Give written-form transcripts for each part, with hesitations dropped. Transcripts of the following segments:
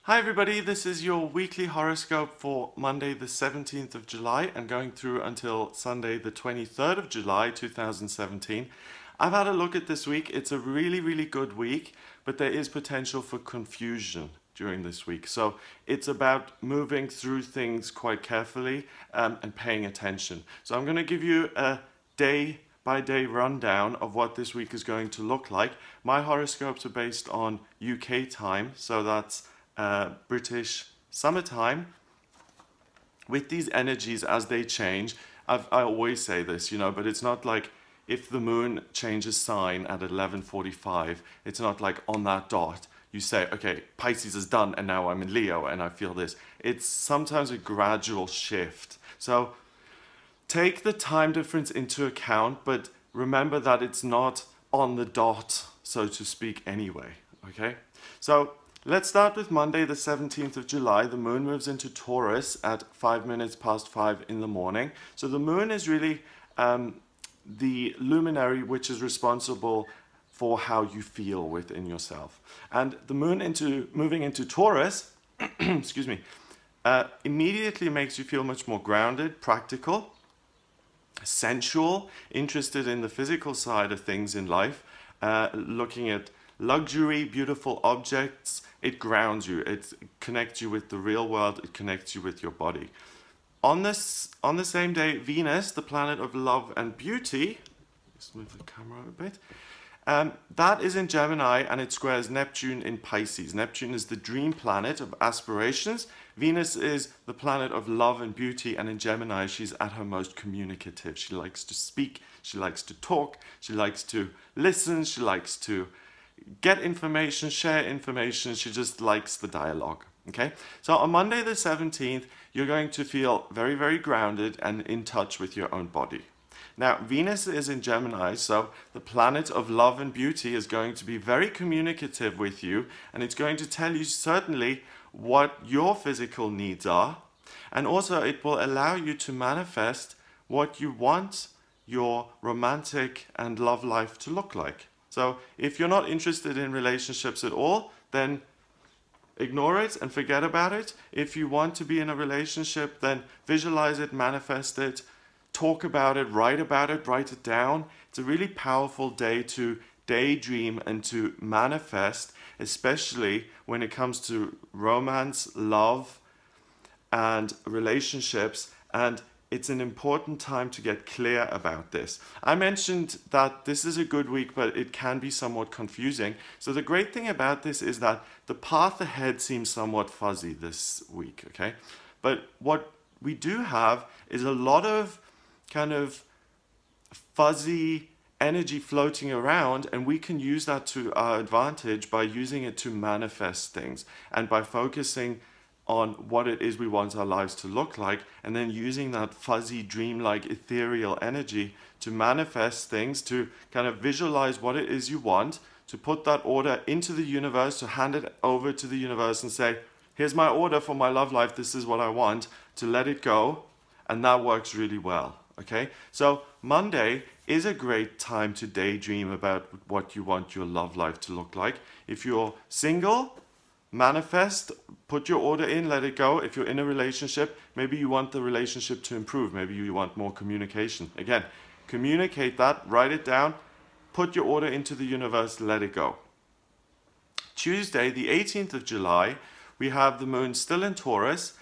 Hi everybody, this is your weekly horoscope for Monday the 17th of July and going through until Sunday the 23rd of July 2017. I've had a look at this week. It's a really good week, but there is potential for confusion during this week. So it's about moving through things quite carefully and paying attention. So I'm going to give you a day by day rundown of what this week is going to look like. My horoscopes are based on UK time, so that's British summertime. With these energies as they change, I always say this, but it's not like if the moon changes sign at 11:45, it's not like on that dot you say, okay, Pisces is done and now I'm in Leo and I feel this. It's sometimes a gradual shift. So take the time difference into account, but remember that it's not on the dot, so to speak, anyway, okay? So let's start with Monday, the 17th of July. The moon moves into Taurus at 5 minutes past 5 in the morning. So the moon is really the luminary which is responsible for how you feel within yourself. And the moon moving into Taurus, excuse me, immediately makes you feel much more grounded, practical, sensual, interested in the physical side of things in life, looking at luxury, beautiful objects. It grounds you, it connects you with the real world, it connects you with your body. On the same day, Venus, the planet of love and beauty, just move the camera a bit, that is in Gemini and it squares Neptune in Pisces. Neptune is the dream planet of aspirations. Venus is the planet of love and beauty, and in Gemini she's at her most communicative. She likes to speak, she likes to talk, she likes to listen, she likes to get information, share information. She just likes the dialogue. Okay, so on Monday the 17th, you're going to feel very grounded and in touch with your own body. Now, Venus is in Gemini, so the planet of love and beauty is going to be very communicative with you, and it's going to tell you certainly what your physical needs are, and also it will allow you to manifest what you want your romantic and love life to look like. So if you're not interested in relationships at all, then ignore it and forget about it. If you want to be in a relationship, then visualize it, manifest it, talk about it, write it down. It's a really powerful day to daydream and to manifest, especially when it comes to romance, love, and relationships. And it's an important time to get clear about this. I mentioned that this is a good week, but it can be somewhat confusing. So the great thing about this is that the path ahead seems somewhat fuzzy this week, okay? But what we do have is a lot of kind of fuzzy energy floating around, and we can use that to our advantage by using it to manifest things and by focusing on what it is we want our lives to look like, and then using that fuzzy, dreamlike, ethereal energy to manifest things, to kind of visualize what it is you want, to put that order into the universe, to hand it over to the universe and say, here's my order for my love life, this is what I want, to let it go, and that works really well, okay? So Monday is a great time to daydream about what you want your love life to look like. If you're single, manifest, put your order in, let it go. If you're in a relationship, maybe you want the relationship to improve. Maybe you want more communication. Again, communicate that, write it down, put your order into the universe, let it go. Tuesday, the 18th of July, we have the moon still in Taurus,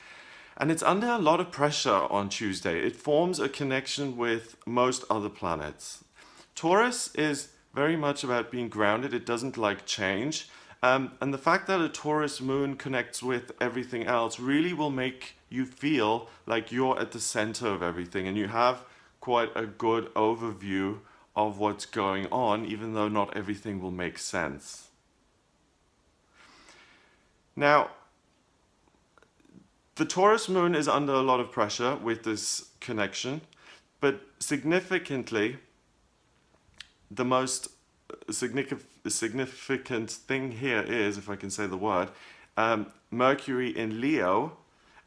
and it's under a lot of pressure on Tuesday. It forms a connection with most other planets. Taurus is very much about being grounded. It doesn't like change. And the fact that a Taurus moon connects with everything else really will make you feel like you're at the center of everything and you have quite a good overview of what's going on, even though not everything will make sense. Now, the Taurus moon is under a lot of pressure with this connection, but significantly, the most significant thing here is, if I can say the word, Mercury in Leo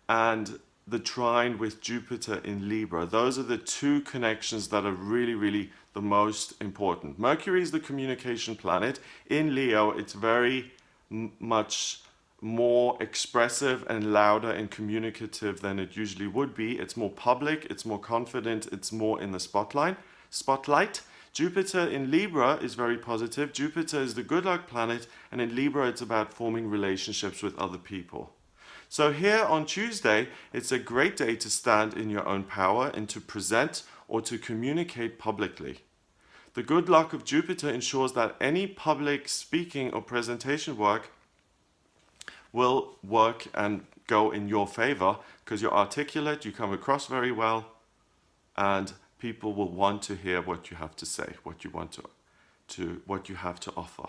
and the trine with Jupiter in Libra. Those are the two connections that are really the most important. Mercury is the communication planet. In Leo, it's very much more expressive and louder and communicative than it usually would be. It's more public, it's more confident, it's more in the spotlight. Jupiter in Libra is very positive. Jupiter is the good luck planet, and in Libra it's about forming relationships with other people. So here on Tuesday, it's a great day to stand in your own power and to present or to communicate publicly. The good luck of Jupiter ensures that any public speaking or presentation work will work and go in your favor because you're articulate, you come across very well, and people will want to hear what you have to say, what you have to offer.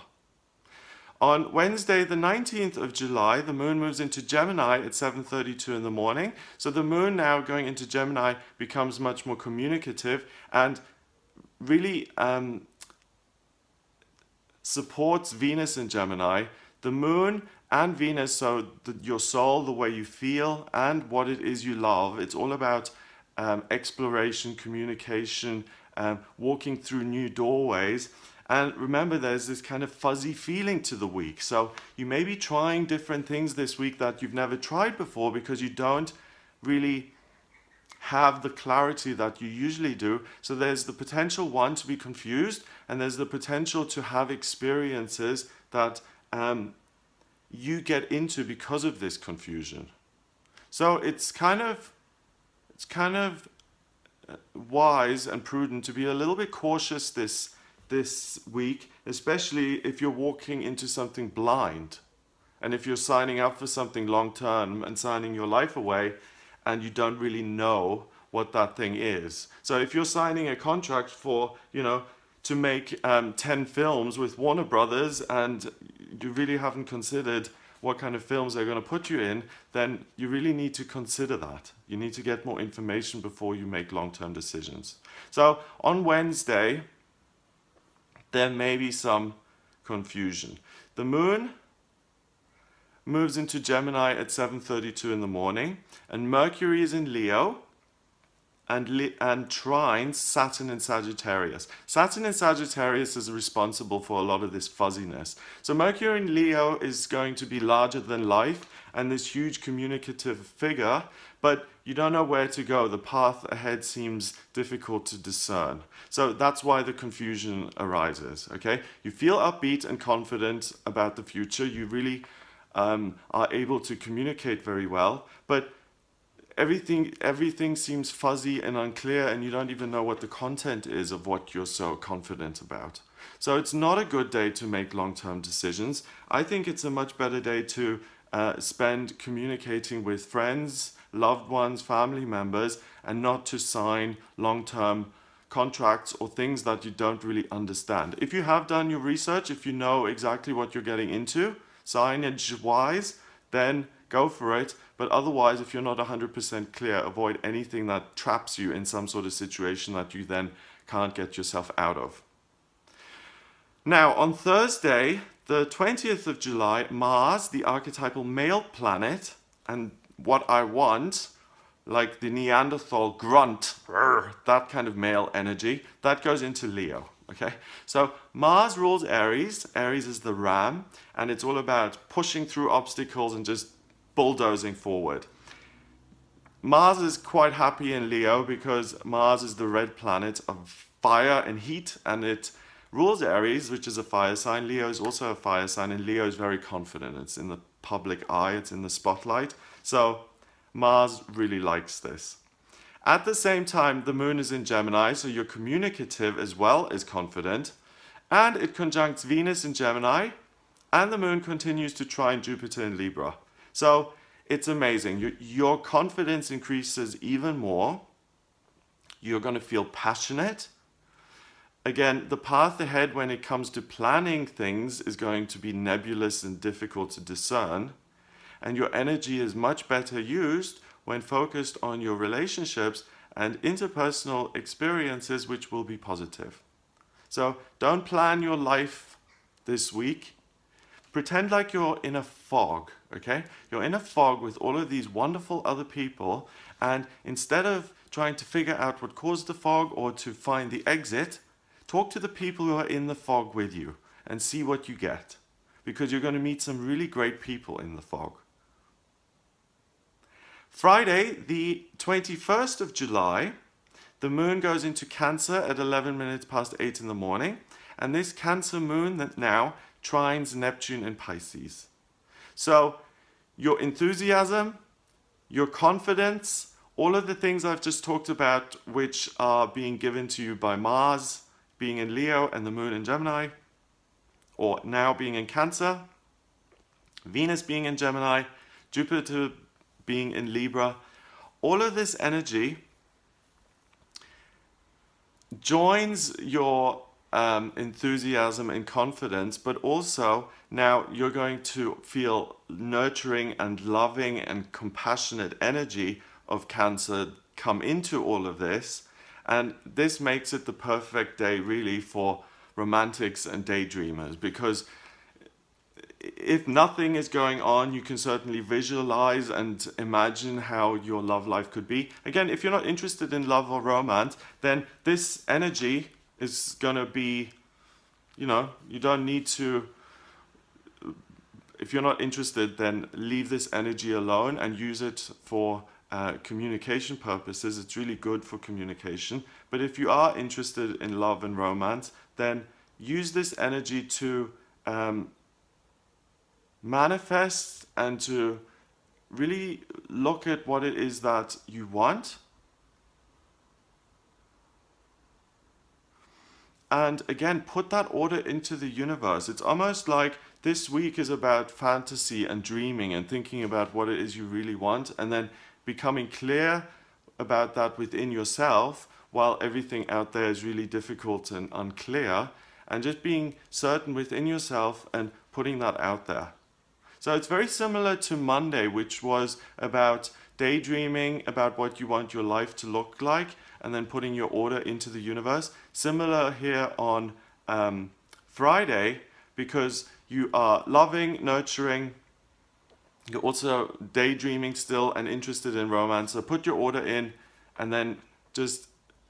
On Wednesday, the 19th of July, the moon moves into Gemini at 7:32 in the morning. So the moon now going into Gemini becomes much more communicative and really supports Venus in Gemini. The moon and Venus, so your soul, the way you feel, and what it is you love. It's all about exploration, communication, walking through new doorways. And remember, there's this kind of fuzzy feeling to the week. So you may be trying different things this week that you've never tried before because you don't really have the clarity that you usually do. So there's the potential, one, to be confused, and there's the potential to have experiences that you get into because of this confusion. So it's kind of wise and prudent to be a little bit cautious this week, especially if you're walking into something blind, and if you're signing up for something long term and signing your life away and you don't really know what that thing is. So if you're signing a contract for, to make 10 films with Warner Brothers and you really haven't considered what kind of films they're going to put you in, then you really need to consider that. You need to get more information before you make long-term decisions. So on Wednesday, there may be some confusion. The moon moves into Gemini at 7:32 in the morning, and Mercury is in Leo and trines Saturn in Sagittarius. Saturn in Sagittarius is responsible for a lot of this fuzziness. So Mercury in Leo is going to be larger than life and this huge communicative figure, but you don't know where to go. The path ahead seems difficult to discern. So that's why the confusion arises, okay? You feel upbeat and confident about the future. You really are able to communicate very well, but everything seems fuzzy and unclear, and you don't even know what the content is of what you're so confident about. So it's not a good day to make long-term decisions. I think it's a much better day to spend communicating with friends, loved ones, family members, and not to sign long-term contracts or things that you don't really understand. If you have done your research, if you know exactly what you're getting into, signage-wise, then go for it. But otherwise, if you're not 100% clear, avoid anything that traps you in some sort of situation that you then can't get yourself out of. Now, on Thursday, the 20th of July, Mars, the archetypal male planet, and what I want, like the Neanderthal grunt, that kind of male energy, that goes into Leo. Okay, so Mars rules Aries. Aries is the ram, and it's all about pushing through obstacles and just bulldozing forward. Mars is quite happy in Leo because Mars is the red planet of fire and heat, and it rules Aries, which is a fire sign. Leo is also a fire sign, and Leo is very confident. It's in the public eye, it's in the spotlight. So Mars really likes this. At the same time, the moon is in Gemini, so you're communicative as well as confident, and it conjuncts Venus in Gemini, and the moon continues to trine Jupiter in Libra. So it's amazing. Your confidence increases even more. You're going to feel passionate. Again, the path ahead when it comes to planning things is going to be nebulous and difficult to discern, and your energy is much better used when focused on your relationships and interpersonal experiences, which will be positive. So don't plan your life this week. Pretend like you're in a fog, okay? You're in a fog with all of these wonderful other people, and instead of trying to figure out what caused the fog or to find the exit, talk to the people who are in the fog with you and see what you get. because you're going to meet some really great people in the fog. Friday, the 21st of July, the moon goes into Cancer at 11 minutes past 8 in the morning, and this Cancer moon that now trines Neptune in Pisces. So your enthusiasm, your confidence, all of the things I've just talked about, which are being given to you by Mars being in Leo and the moon in Gemini, or now being in Cancer, Venus being in Gemini, Jupiter being in Libra, all of this energy joins your enthusiasm and confidence, but also now you're going to feel nurturing and loving and compassionate energy of Cancer come into all of this, and this makes it the perfect day really for romantics and daydreamers, because if nothing is going on, you can certainly visualize and imagine how your love life could be. Again, if you're not interested in love or romance, then this energy is going to be, you don't need to, if you're not interested, then leave this energy alone and use it for communication purposes. It's really good for communication. But if you are interested in love and romance, then use this energy to manifest and to really look at what it is that you want. And again, put that order into the universe. It's almost like this week is about fantasy and dreaming and thinking about what it is you really want, and then becoming clear about that within yourself while everything out there is really difficult and unclear, and just being certain within yourself and putting that out there. So it's very similar to Monday, which was about daydreaming about what you want your life to look like and then putting your order into the universe. Similar here on Friday, because you are loving, nurturing, you're also daydreaming still and interested in romance. So put your order in and then just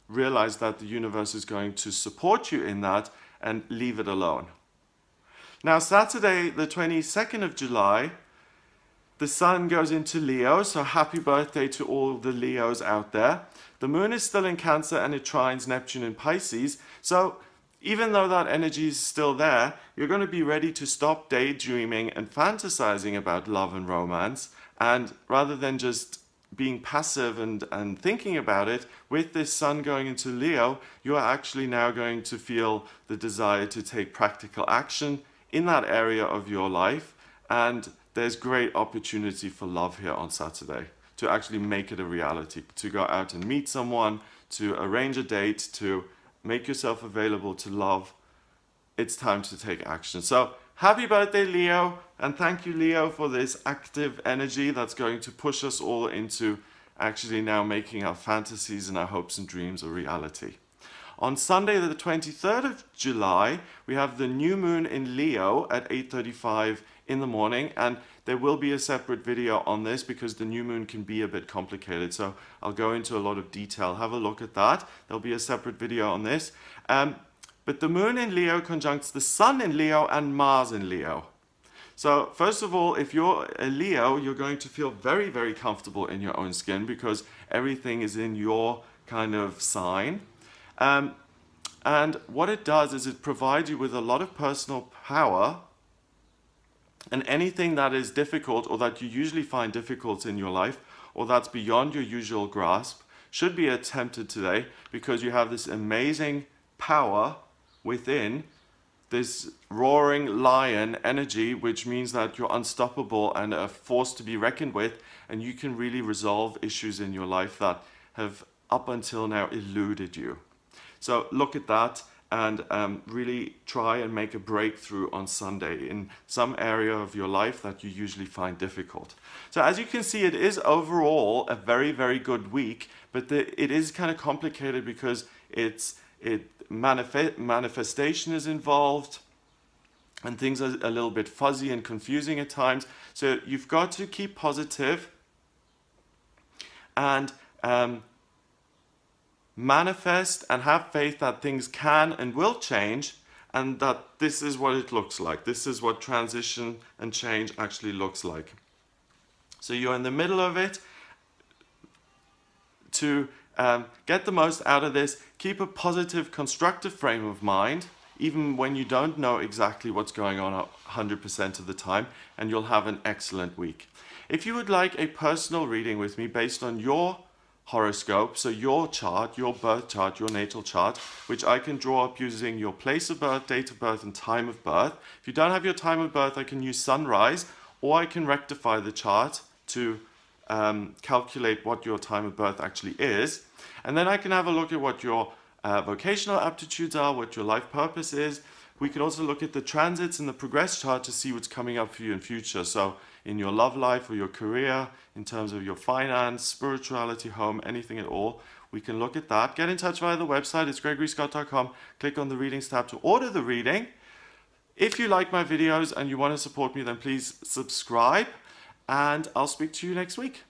realize that the universe is going to support you in that and leave it alone. Now, Saturday, the 22nd of July, the sun goes into Leo, so happy birthday to all the Leos out there. The moon is still in Cancer and it trines Neptune in Pisces, so even though that energy is still there, you're going to be ready to stop daydreaming and fantasizing about love and romance, and rather than just being passive and thinking about it, with this sun going into Leo, you are actually now going to feel the desire to take practical action in that area of your life, and there's great opportunity for love here on Saturday to actually make it a reality, to go out and meet someone, to arrange a date, to make yourself available to love. It's time to take action. So happy birthday, Leo, and thank you, Leo, for this active energy that's going to push us all into actually now making our fantasies and our hopes and dreams a reality. On Sunday, the 23rd of July, we have the new moon in Leo at 8:35 in the morning, and there will be a separate video on this because the new moon can be a bit complicated, so I'll go into a lot of detail. Have a look at that. There'll be a separate video on this. But the moon in Leo conjuncts the sun in Leo and Mars in Leo. So first of all, if you're a Leo, you're going to feel very, very comfortable in your own skin because everything is in your kind of sign. And what it does is it provides you with a lot of personal power, and anything that is difficult or that you usually find difficult in your life or that's beyond your usual grasp should be attempted today, because you have this amazing power within, this roaring lion energy, which means that you're unstoppable and a force to be reckoned with, and you can really resolve issues in your life that have up until now eluded you. So look at that and really try and make a breakthrough on Sunday in some area of your life that you usually find difficult. So as you can see, it is overall a very, very good week, but it is kind of complicated because manifestation is involved and things are a little bit fuzzy and confusing at times. So you've got to keep positive and manifest and have faith that things can and will change, and that this is what it looks like. This is what transition and change actually looks like. So you're in the middle of it. To get the most out of this, keep a positive, constructive frame of mind, even when you don't know exactly what's going on 100% of the time, and you'll have an excellent week. If you would like a personal reading with me based on your horoscope, so your chart, your birth chart, your natal chart, which I can draw up using your place of birth, date of birth, and time of birth. If you don't have your time of birth, I can use sunrise, or I can rectify the chart to calculate what your time of birth actually is. And then I can have a look at what your vocational aptitudes are, what your life purpose is. We can also look at the transits and the progress chart to see what's coming up for you in future. So in your love life or your career, in terms of your finance, spirituality, home, anything at all, we can look at that. Get in touch via the website. It's gregoryscott.com. Click on the readings tab to order the reading. If you like my videos and you want to support me, then please subscribe, and I'll speak to you next week.